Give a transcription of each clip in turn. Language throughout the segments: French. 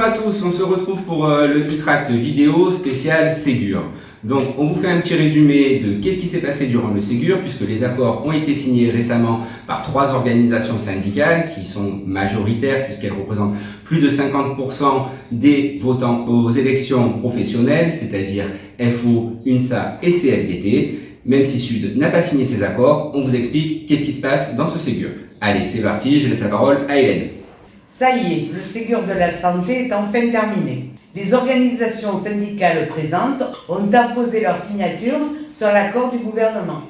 à tous, on se retrouve pour le e-tract vidéo spécial Ségur. Donc on vous fait un petit résumé de qu'est-ce qui s'est passé durant le Ségur, puisque les accords ont été signés récemment par 3 organisations syndicales qui sont majoritaires puisqu'elles représentent plus de 50% des votants aux élections professionnelles, c'est-à-dire FO, UNSA et CFDT. Même si Sud n'a pas signé ces accords, on vous explique qu'est-ce qui se passe dans ce Ségur. Allez, c'est parti, je laisse la parole à Hélène. Ça y est, le Ségur de la santé est enfin terminé. Les organisations syndicales présentes ont apposé leur signature sur l'accord du gouvernement,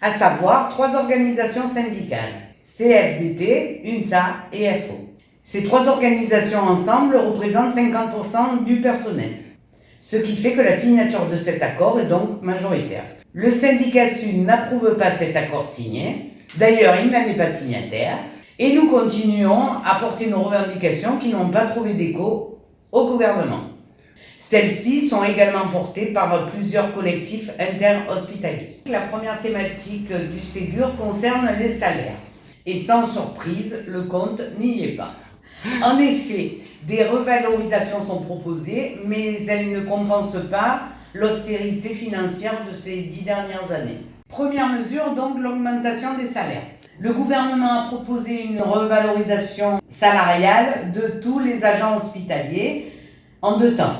à savoir 3 organisations syndicales, CFDT, UNSA et FO. Ces 3 organisations ensemble représentent 50% du personnel, ce qui fait que la signature de cet accord est donc majoritaire. Le syndicat Sud n'approuve pas cet accord signé, d'ailleurs il n'en est pas signataire, et nous continuons à porter nos revendications qui n'ont pas trouvé d'écho au gouvernement. Celles-ci sont également portées par plusieurs collectifs interhospitaliers. La première thématique du Ségur concerne les salaires. Et sans surprise, le compte n'y est pas. En effet, des revalorisations sont proposées, mais elles ne compensent pas l'austérité financière de ces 10 dernières années. Première mesure, donc, l'augmentation des salaires. Le gouvernement a proposé une revalorisation salariale de tous les agents hospitaliers en 2 temps.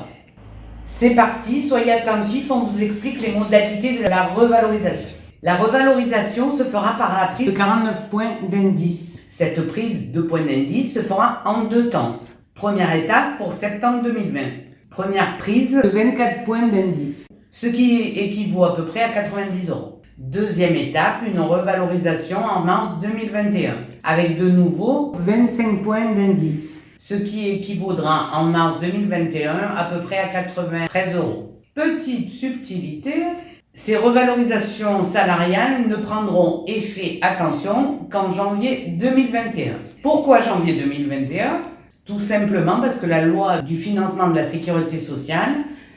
C'est parti, soyez attentifs, on vous explique les modalités de la revalorisation. La revalorisation se fera par la prise de 49 points d'indice. Cette prise de points d'indice se fera en 2 temps. Première étape pour septembre 2020. Première prise de 24 points d'indice, ce qui équivaut à peu près à 90 €. Deuxième étape, une revalorisation en mars 2021, avec de nouveau 25 points d'indice, ce qui équivaudra en mars 2021 à peu près à 93 €. Petite subtilité, ces revalorisations salariales ne prendront effet, attention, qu'en janvier 2021. Pourquoi janvier 2021 ? Tout simplement parce que la loi du financement de la sécurité sociale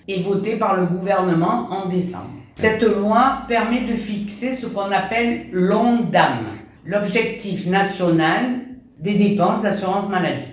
est votée par le gouvernement en décembre. Cette loi permet de fixer ce qu'on appelle l'ONDAM, l'objectif national des dépenses d'assurance maladie.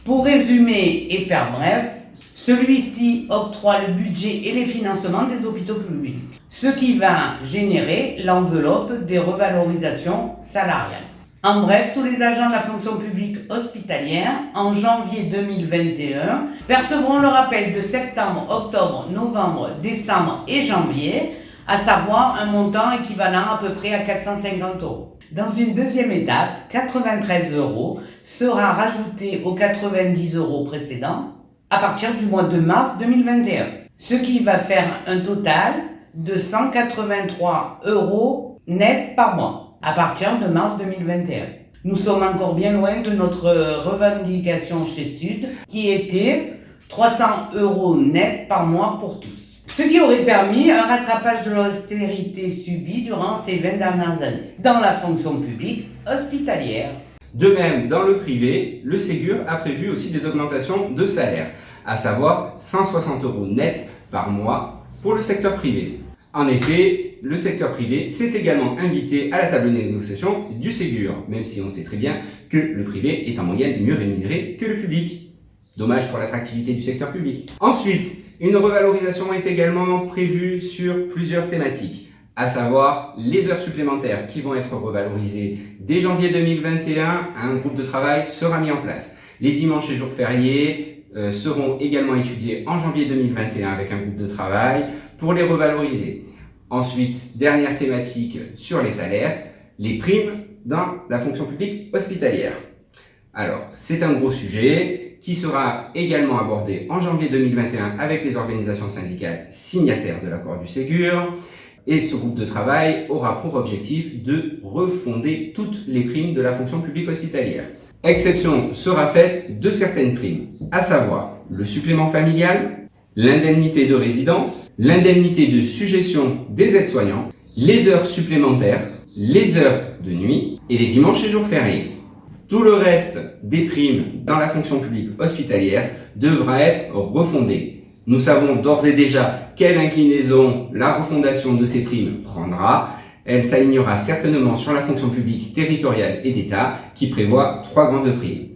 Pour résumer et faire bref, celui-ci octroie le budget et les financements des hôpitaux publics, ce qui va générer l'enveloppe des revalorisations salariales. En bref, tous les agents de la fonction publique hospitalière, en janvier 2021, percevront le rappel de septembre, octobre, novembre, décembre et janvier, à savoir un montant équivalent à peu près à 450 €. Dans une deuxième étape, 93 € sera rajouté aux 90 € précédents à partir du mois de mars 2021, ce qui va faire un total de 183 € net par mois à partir de mars 2021. Nous sommes encore bien loin de notre revendication chez Sud qui était 300 € net par mois pour tous. Ce qui aurait permis un rattrapage de l'austérité subie durant ces 20 dernières années dans la fonction publique hospitalière. De même, dans le privé, le Ségur a prévu aussi des augmentations de salaire, à savoir 160 € net par mois pour le secteur privé. En effet, le secteur privé s'est également invité à la table de négociation du Ségur, même si on sait très bien que le privé est en moyenne mieux rémunéré que le public. Dommage pour l'attractivité du secteur public. Ensuite, une revalorisation est également prévue sur plusieurs thématiques, à savoir les heures supplémentaires qui vont être revalorisées dès janvier 2021. Un groupe de travail sera mis en place. Les dimanches et jours fériés seront également étudiés en janvier 2021 avec un groupe de travail pour les revaloriser. Ensuite, dernière thématique sur les salaires, les primes dans la fonction publique hospitalière. Alors, c'est un gros sujet qui sera également abordé en janvier 2021 avec les organisations syndicales signataires de l'accord du Ségur. Et ce groupe de travail aura pour objectif de refonder toutes les primes de la fonction publique hospitalière. Exception sera faite de certaines primes, à savoir le supplément familial, l'indemnité de résidence, l'indemnité de suggestion des aides-soignants, les heures supplémentaires, les heures de nuit et les dimanches et jours fériés. Tout le reste des primes dans la fonction publique hospitalière devra être refondé. Nous savons d'ores et déjà quelle inclinaison la refondation de ces primes prendra. Elle s'alignera certainement sur la fonction publique territoriale et d'État qui prévoit 3 grandes primes.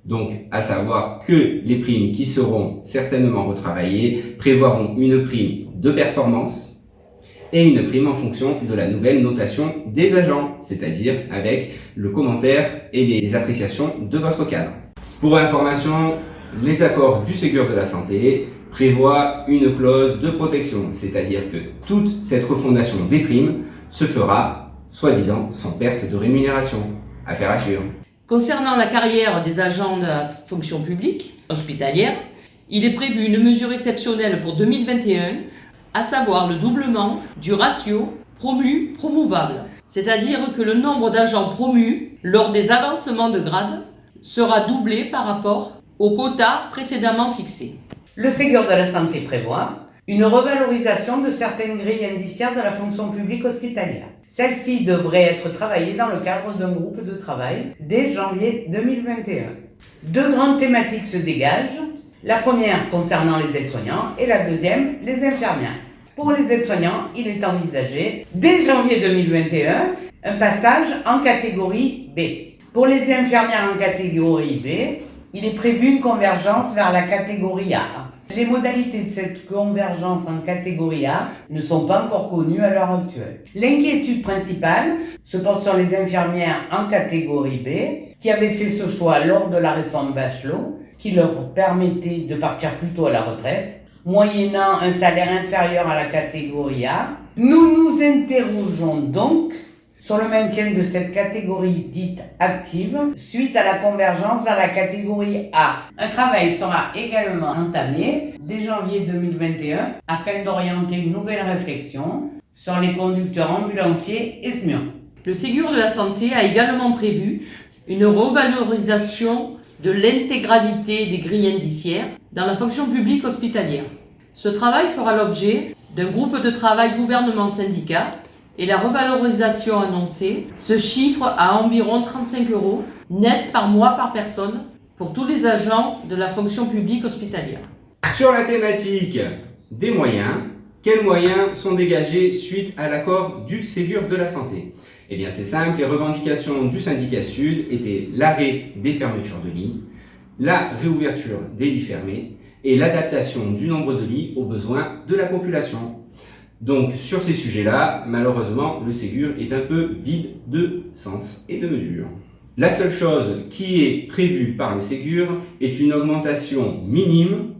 Donc, à savoir que les primes qui seront certainement retravaillées prévoiront une prime de performance et une prime en fonction de la nouvelle notation des agents, c'est-à-dire avec le commentaire et les appréciations de votre cadre. Pour information, les accords du Ségur de la Santé prévoient une clause de protection, c'est-à-dire que toute cette refondation des primes se fera, soi-disant, sans perte de rémunération. Affaire à suivre. Concernant la carrière des agents de la fonction publique hospitalière, il est prévu une mesure exceptionnelle pour 2021, à savoir le doublement du ratio promu-promouvable. C'est-à-dire que le nombre d'agents promus lors des avancements de grade sera doublé par rapport au quota précédemment fixé. Le Ségur de la Santé prévoit une revalorisation de certaines grilles indiciaires de la fonction publique hospitalière. Celle-ci devrait être travaillée dans le cadre d'un groupe de travail dès janvier 2021. Deux grandes thématiques se dégagent. La première concernant les aides-soignants et la deuxième, les infirmières. Pour les aides-soignants, il est envisagé, dès janvier 2021, un passage en catégorie B. Pour les infirmières en catégorie B, il est prévu une convergence vers la catégorie A. Les modalités de cette convergence en catégorie A ne sont pas encore connues à l'heure actuelle. L'inquiétude principale se porte sur les infirmières en catégorie B qui avaient fait ce choix lors de la réforme Bachelot qui leur permettait de partir plus tôt à la retraite, moyennant un salaire inférieur à la catégorie A. Nous nous interrogeons donc sur le maintien de cette catégorie dite active suite à la convergence vers la catégorie A. Un travail sera également entamé dès janvier 2021 afin d'orienter une nouvelle réflexion sur les conducteurs ambulanciers et SMUR. Le Ségur de la Santé a également prévu une revalorisation de l'intégralité des grilles indiciaires dans la fonction publique hospitalière. Ce travail fera l'objet d'un groupe de travail gouvernement-syndicat et la revalorisation annoncée se chiffre à environ 35 € net par mois par personne pour tous les agents de la fonction publique hospitalière. Sur la thématique des moyens, quels moyens sont dégagés suite à l'accord du Ségur de la Santé? Eh bien c'est simple, les revendications du syndicat Sud étaient l'arrêt des fermetures de lits, la réouverture des lits fermés et l'adaptation du nombre de lits aux besoins de la population. Donc sur ces sujets-là, malheureusement, le Ségur est un peu vide de sens et de mesure. La seule chose qui est prévue par le Ségur est une augmentation minime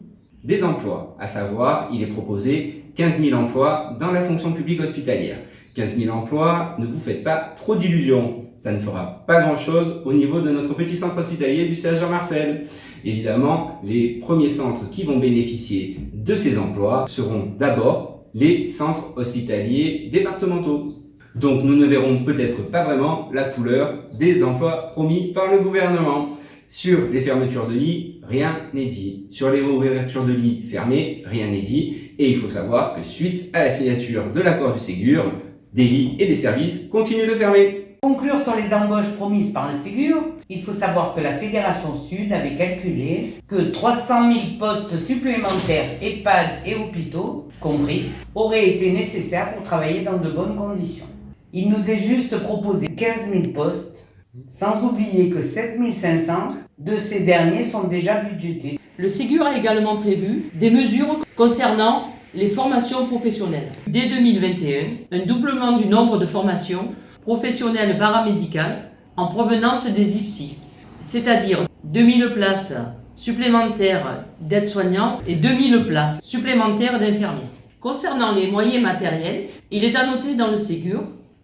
des emplois, à savoir, il est proposé 15 000 emplois dans la fonction publique hospitalière. 15 000 emplois, ne vous faites pas trop d'illusions, ça ne fera pas grand-chose au niveau de notre petit centre hospitalier du CH Jean-Marcel. Évidemment, les premiers centres qui vont bénéficier de ces emplois seront d'abord les centres hospitaliers départementaux. Donc nous ne verrons peut-être pas vraiment la couleur des emplois promis par le gouvernement. Sur les fermetures de lits, rien n'est dit. Sur les réouvertures de lits fermés, rien n'est dit. Et il faut savoir que suite à la signature de l'accord du Ségur, des lits et des services continuent de fermer. Pour conclure sur les embauches promises par le Ségur, il faut savoir que la Fédération Sud avait calculé que 300 000 postes supplémentaires EHPAD et hôpitaux, compris, auraient été nécessaires pour travailler dans de bonnes conditions. Il nous est juste proposé 15 000 postes, sans oublier que 7 500 de ces derniers sont déjà budgétés. Le Ségur a également prévu des mesures concernant les formations professionnelles. Dès 2021, un doublement du nombre de formations professionnelles paramédicales en provenance des IFSI, c'est-à-dire 2000 places supplémentaires d'aides-soignants et 2000 places supplémentaires d'infirmiers. Concernant les moyens matériels, il est à noter dans le Ségur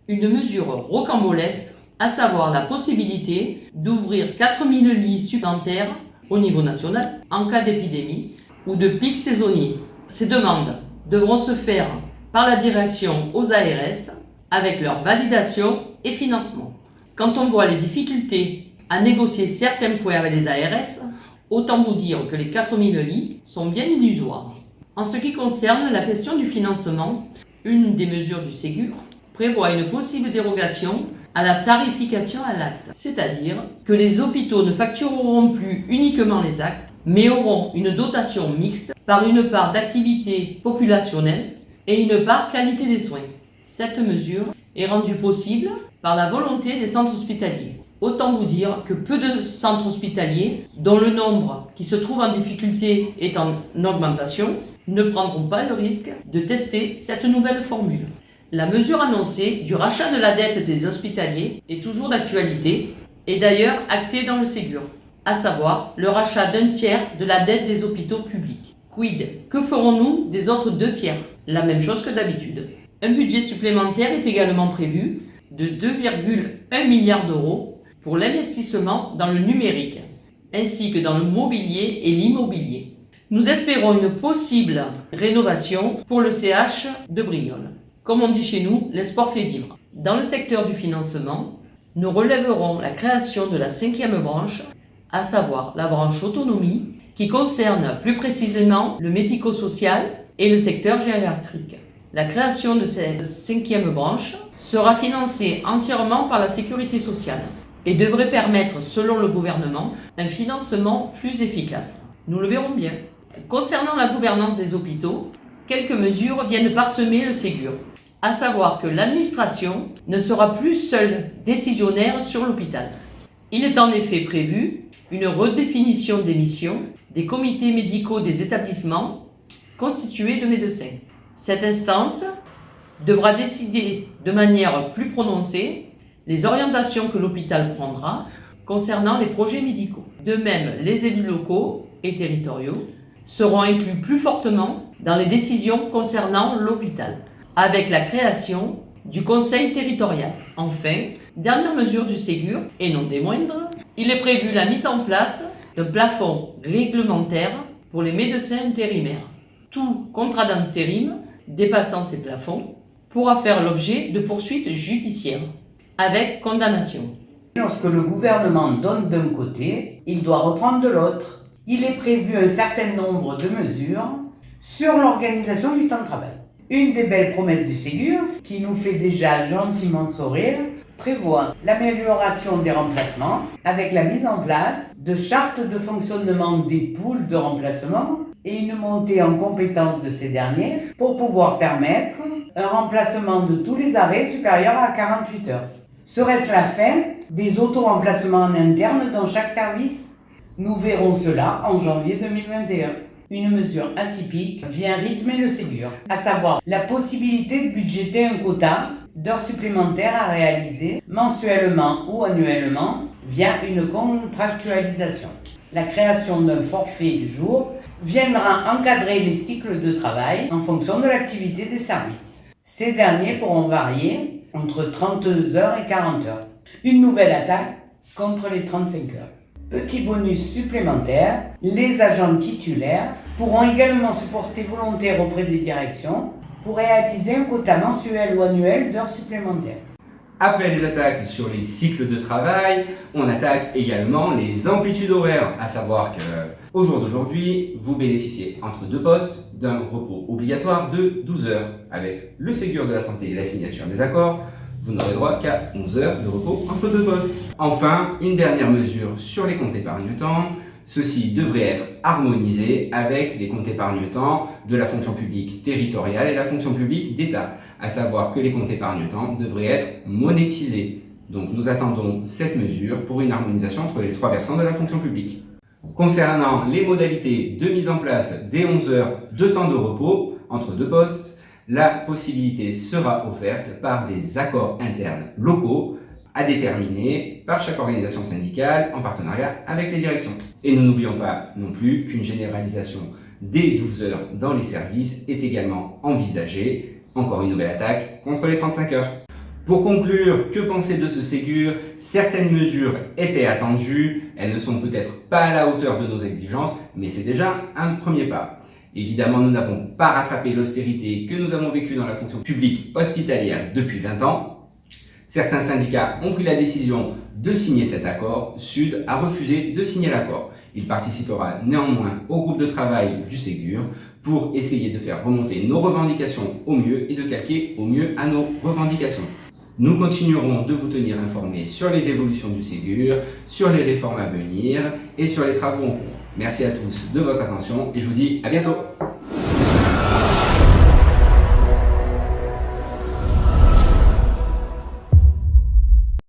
une mesure rocambolesque, à savoir la possibilité d'ouvrir 4000 lits supplémentaires au niveau national en cas d'épidémie ou de pic saisonnier. Ces demandes devront se faire par la direction aux ARS avec leur validation et financement. Quand on voit les difficultés à négocier certains points avec les ARS, autant vous dire que les 4000 lits sont bien illusoires. En ce qui concerne la question du financement, une des mesures du Ségur prévoit une possible dérogation à la tarification à l'acte, c'est-à-dire que les hôpitaux ne factureront plus uniquement les actes, mais auront une dotation mixte par une part d'activité populationnelle et une part qualité des soins. Cette mesure est rendue possible par la volonté des centres hospitaliers. Autant vous dire que peu de centres hospitaliers, dont le nombre qui se trouve en difficulté est en augmentation, ne prendront pas le risque de tester cette nouvelle formule. La mesure annoncée du rachat de la dette des hospitaliers est toujours d'actualité et d'ailleurs actée dans le Ségur, à savoir le rachat d'un tiers de la dette des hôpitaux publics. Quid? Que ferons-nous des autres 2 tiers? La même chose que d'habitude. Un budget supplémentaire est également prévu de 2,1 milliards d'euros pour l'investissement dans le numérique, ainsi que dans le mobilier et l'immobilier. Nous espérons une possible rénovation pour le CH de Brignoles. Comme on dit chez nous, l'espoir fait vivre. Dans le secteur du financement, nous relèverons la création de la 5e branche, à savoir la branche autonomie, qui concerne plus précisément le médico-social et le secteur gériatrique. La création de cette 5e branche sera financée entièrement par la sécurité sociale et devrait permettre, selon le gouvernement, un financement plus efficace. Nous le verrons bien. Concernant la gouvernance des hôpitaux, quelques mesures viennent parsemer le Ségur, à savoir que l'administration ne sera plus seule décisionnaire sur l'hôpital. Il est en effet prévu une redéfinition des missions des comités médicaux des établissements constitués de médecins. Cette instance devra décider de manière plus prononcée les orientations que l'hôpital prendra concernant les projets médicaux. De même, les élus locaux et territoriaux seront inclus plus fortement dans les décisions concernant l'hôpital, avec la création du conseil territorial. Enfin, dernière mesure du Ségur, et non des moindres, il est prévu la mise en place d'un plafond réglementaire pour les médecins intérimaires. Tout contrat d'intérim dépassant ces plafonds pourra faire l'objet de poursuites judiciaires, avec condamnation. Lorsque le gouvernement donne d'un côté, il doit reprendre de l'autre. Il est prévu un certain nombre de mesures sur l'organisation du temps de travail. Une des belles promesses du Ségur, qui nous fait déjà gentiment sourire, prévoit l'amélioration des remplacements avec la mise en place de chartes de fonctionnement des poules de remplacement et une montée en compétence de ces derniers pour pouvoir permettre un remplacement de tous les arrêts supérieurs à 48 heures. Serait-ce la fin des auto-remplacements en interne dans chaque service? Nous verrons cela en janvier 2021. Une mesure atypique vient rythmer le Ségur, à savoir la possibilité de budgéter un quota d'heures supplémentaires à réaliser mensuellement ou annuellement via une contractualisation. La création d'un forfait jour viendra encadrer les cycles de travail en fonction de l'activité des services. Ces derniers pourront varier entre 32 heures et 40 heures. Une nouvelle attaque contre les 35 heures. Petit bonus supplémentaire, les agents titulaires pourront également se porter volontaires auprès des directions pour réaliser un quota mensuel ou annuel d'heures supplémentaires. Après les attaques sur les cycles de travail, on attaque également les amplitudes horaires, à savoir que au jour d'aujourd'hui, vous bénéficiez entre 2 postes d'un repos obligatoire de 12 heures. Avec le Ségur de la santé et la signature des accords, vous n'aurez droit qu'à 11 heures de repos entre 2 postes. Enfin, une dernière mesure sur les comptes épargne-temps. Ceci devrait être harmonisé avec les comptes épargne-temps de la fonction publique territoriale et la fonction publique d'État, à savoir que les comptes épargne-temps devraient être monétisés. Donc nous attendons cette mesure pour une harmonisation entre les 3 versants de la fonction publique. Concernant les modalités de mise en place des 11 heures de temps de repos entre 2 postes, la possibilité sera offerte par des accords internes locaux à déterminer par chaque organisation syndicale en partenariat avec les directions. Et nous n'oublions pas non plus qu'une généralisation des 12 heures dans les services est également envisagée. Encore une nouvelle attaque contre les 35 heures. Pour conclure, que penser de ce Ségur? Certaines mesures étaient attendues, elles ne sont peut-être pas à la hauteur de nos exigences, mais c'est déjà un premier pas. Évidemment, nous n'avons pas rattrapé l'austérité que nous avons vécue dans la fonction publique hospitalière depuis 20 ans. Certains syndicats ont pris la décision de signer cet accord. Sud a refusé de signer l'accord. Il participera néanmoins au groupe de travail du Ségur pour essayer de faire remonter nos revendications au mieux et de calquer au mieux à nos revendications. Nous continuerons de vous tenir informés sur les évolutions du Ségur, sur les réformes à venir et sur les travaux en cours. Merci à tous de votre attention et je vous dis à bientôt.